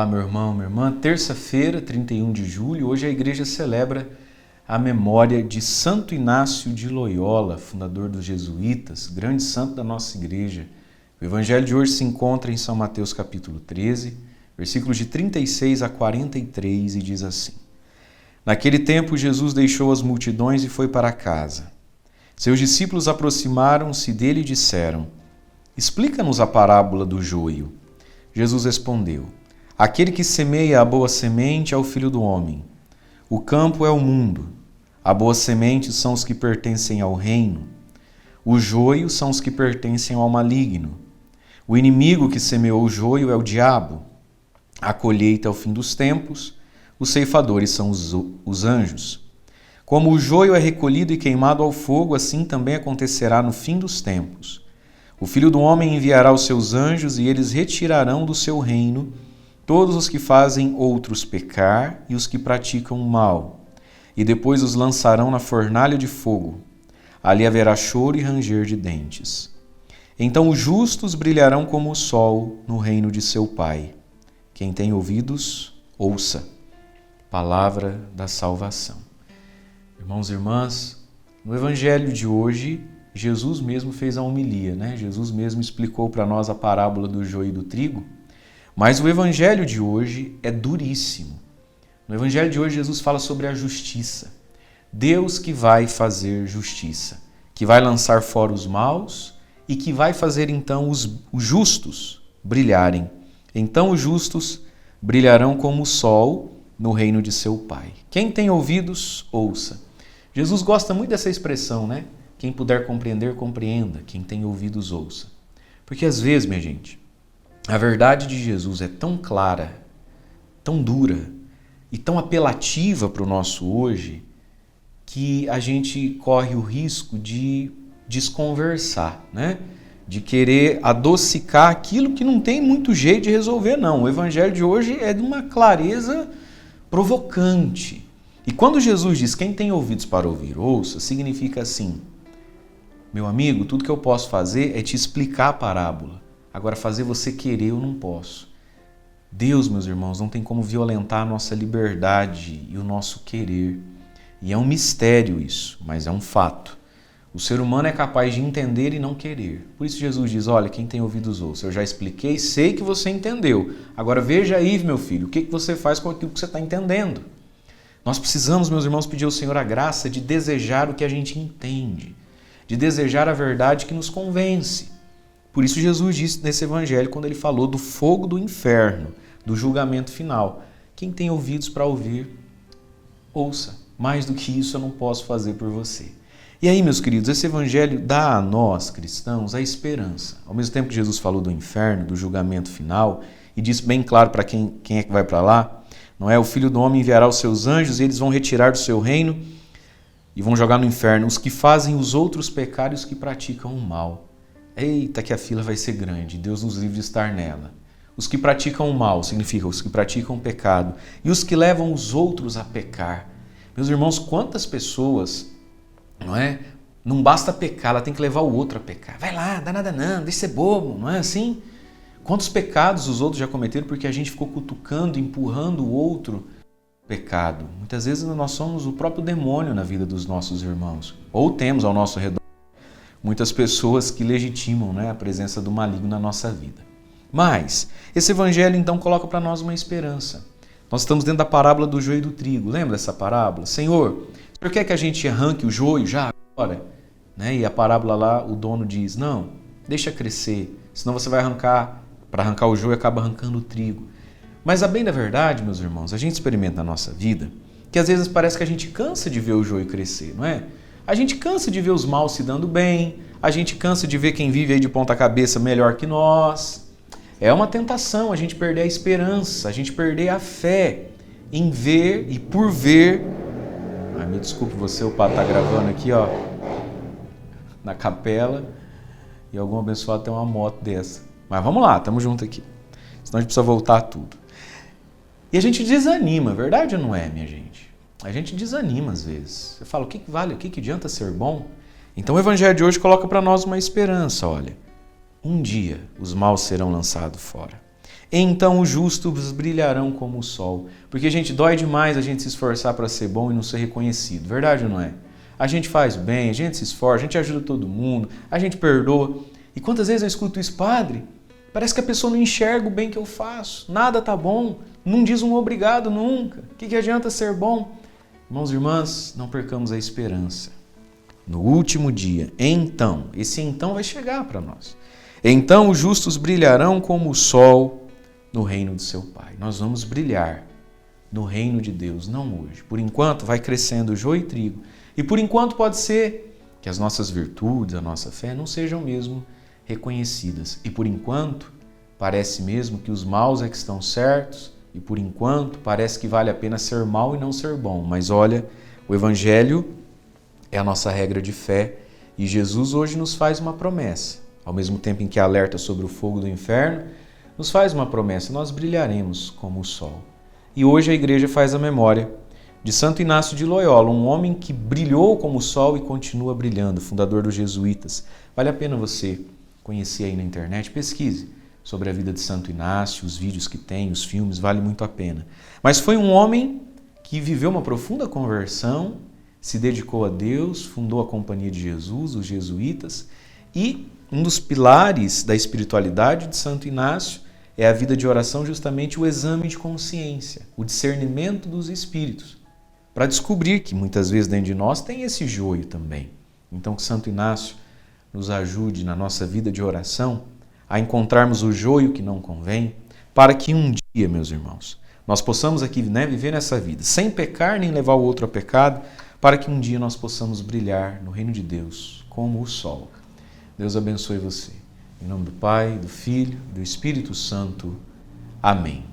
Olá, meu irmão, minha irmã. Terça-feira, 31 de julho, hoje a igreja celebra a memória de Santo Inácio de Loyola, fundador dos jesuítas, grande santo da nossa igreja. O evangelho de hoje se encontra em São Mateus capítulo 13, versículos de 36 a 43 e diz assim: Naquele tempo Jesus deixou as multidões e foi para casa. Seus discípulos aproximaram-se dele e disseram: Explica-nos a parábola do joio. Jesus respondeu: Aquele que semeia a boa semente é o Filho do Homem. O campo é o mundo. A boa semente são os que pertencem ao reino. O joio são os que pertencem ao maligno. O inimigo que semeou o joio é o diabo. A colheita é o fim dos tempos. Os ceifadores são os anjos. Como o joio é recolhido e queimado ao fogo, assim também acontecerá no fim dos tempos. O Filho do Homem enviará os seus anjos e eles retirarão do seu reino todos os que fazem outros pecar e os que praticam o mal, e depois os lançarão na fornalha de fogo. Ali haverá choro e ranger de dentes. Então os justos brilharão como o sol no reino de seu Pai. Quem tem ouvidos, ouça. Palavra da salvação. Irmãos e irmãs, no evangelho de hoje, Jesus mesmo fez a homilia, né? Jesus mesmo explicou para nós a parábola do joio e do trigo. Mas o evangelho de hoje é duríssimo. No evangelho de hoje, Jesus fala sobre a justiça. Deus que vai fazer justiça, que vai lançar fora os maus e que vai fazer então os justos brilharem. Então os justos brilharão como o sol no reino de seu Pai. Quem tem ouvidos, ouça. Jesus gosta muito dessa expressão, né? Quem puder compreender, compreenda. Quem tem ouvidos, ouça. Porque às vezes, minha gente, a verdade de Jesus é tão clara, tão dura e tão apelativa para o nosso hoje que a gente corre o risco de desconversar, né? De querer adocicar aquilo que não tem muito jeito de resolver, não. O evangelho de hoje é de uma clareza provocante. E quando Jesus diz quem tem ouvidos para ouvir, ouça, significa assim: meu amigo, tudo que eu posso fazer é te explicar a parábola. Agora, fazer você querer eu não posso. Deus, meus irmãos, não tem como violentar a nossa liberdade e o nosso querer. E é um mistério isso, mas é um fato. O ser humano é capaz de entender e não querer. Por isso Jesus diz, olha, quem tem ouvidos ouça. Eu já expliquei, sei que você entendeu. Agora veja aí, meu filho, o que você faz com aquilo que você está entendendo. Nós precisamos, meus irmãos, pedir ao Senhor a graça de desejar o que a gente entende, de desejar a verdade que nos convence. Por isso Jesus disse nesse evangelho, quando ele falou do fogo do inferno, do julgamento final. Quem tem ouvidos para ouvir, ouça. Mais do que isso eu não posso fazer por você. E aí, meus queridos, esse evangelho dá a nós, cristãos, a esperança. Ao mesmo tempo que Jesus falou do inferno, do julgamento final, e disse bem claro para quem é que vai para lá, não é? O Filho do Homem enviará os seus anjos e eles vão retirar do seu reino e vão jogar no inferno os que fazem os outros pecados e os que praticam o mal. Eita, que a fila vai ser grande, Deus nos livre de estar nela. Os que praticam o mal, significa os que praticam o pecado, e os que levam os outros a pecar. Meus irmãos, quantas pessoas, não é? Não basta pecar, ela tem que levar o outro a pecar. Vai lá, dá nada não, deixa ser bobo, não é assim? Quantos pecados os outros já cometeram porque a gente ficou cutucando, empurrando o outro ao pecado? Muitas vezes nós somos o próprio demônio na vida dos nossos irmãos, ou temos ao nosso redor muitas pessoas que legitimam, né, a presença do maligno na nossa vida. Mas esse evangelho então coloca para nós uma esperança. Nós estamos dentro da parábola do joio e do trigo. Lembra dessa parábola? Senhor, o Senhor quer que a gente arranque o joio já agora? Né? E a parábola lá, o dono diz, não, deixa crescer, senão você vai arrancar, para arrancar o joio acaba arrancando o trigo. Mas a bem da verdade, meus irmãos, a gente experimenta na nossa vida que às vezes parece que a gente cansa de ver o joio crescer, não é? A gente cansa de ver os maus se dando bem, a gente cansa de ver quem vive aí de ponta cabeça melhor que nós. É uma tentação a gente perder a esperança, a gente perder a fé em ver e por ver. Me desculpe você, o padre está gravando aqui, ó, na capela, e algum abençoado tem uma moto dessa. Mas vamos lá, estamos juntos aqui, senão a gente precisa voltar tudo. E a gente desanima, verdade ou não é, minha gente? A gente desanima às vezes. Você fala, o que vale, o que adianta ser bom? Então o evangelho de hoje coloca para nós uma esperança, olha. Um dia os maus serão lançados fora. então os justos brilharão como o sol. Porque, gente, dói demais a gente se esforçar para ser bom e não ser reconhecido. Verdade ou não é? A gente faz bem, a gente se esforça, a gente ajuda todo mundo, a gente perdoa. E quantas vezes eu escuto isso, padre? Parece que a pessoa não enxerga o bem que eu faço. Nada tá bom. Não diz um obrigado nunca. O que adianta ser bom? Irmãos e irmãs, não percamos a esperança. No último dia, então, esse então vai chegar para nós. Então os justos brilharão como o sol no reino de seu Pai. Nós vamos brilhar no reino de Deus, não hoje. Por enquanto vai crescendo joio e trigo. E por enquanto pode ser que as nossas virtudes, a nossa fé não sejam mesmo reconhecidas. E por enquanto parece mesmo que os maus é que estão certos. E por enquanto parece que vale a pena ser mau e não ser bom. Mas olha, o Evangelho é a nossa regra de fé e Jesus hoje nos faz uma promessa. Ao mesmo tempo em que alerta sobre o fogo do inferno, nos faz uma promessa, nós brilharemos como o sol. E hoje a igreja faz a memória de Santo Inácio de Loyola, um homem que brilhou como o sol e continua brilhando, fundador dos jesuítas. Vale a pena você conhecer aí na internet, pesquise sobre a vida de Santo Inácio, os vídeos que tem, os filmes, vale muito a pena. Mas foi um homem que viveu uma profunda conversão, se dedicou a Deus, fundou a Companhia de Jesus, os jesuítas, e um dos pilares da espiritualidade de Santo Inácio é a vida de oração, justamente o exame de consciência, o discernimento dos espíritos, para descobrir que muitas vezes dentro de nós tem esse joio também. Então que Santo Inácio nos ajude na nossa vida de oração a encontrarmos o joio que não convém, para que um dia, meus irmãos, nós possamos aqui viver nessa vida, sem pecar nem levar o outro a pecado, para que um dia nós possamos brilhar no reino de Deus como o sol. Deus abençoe você. Em nome do Pai, do Filho, do Espírito Santo. Amém.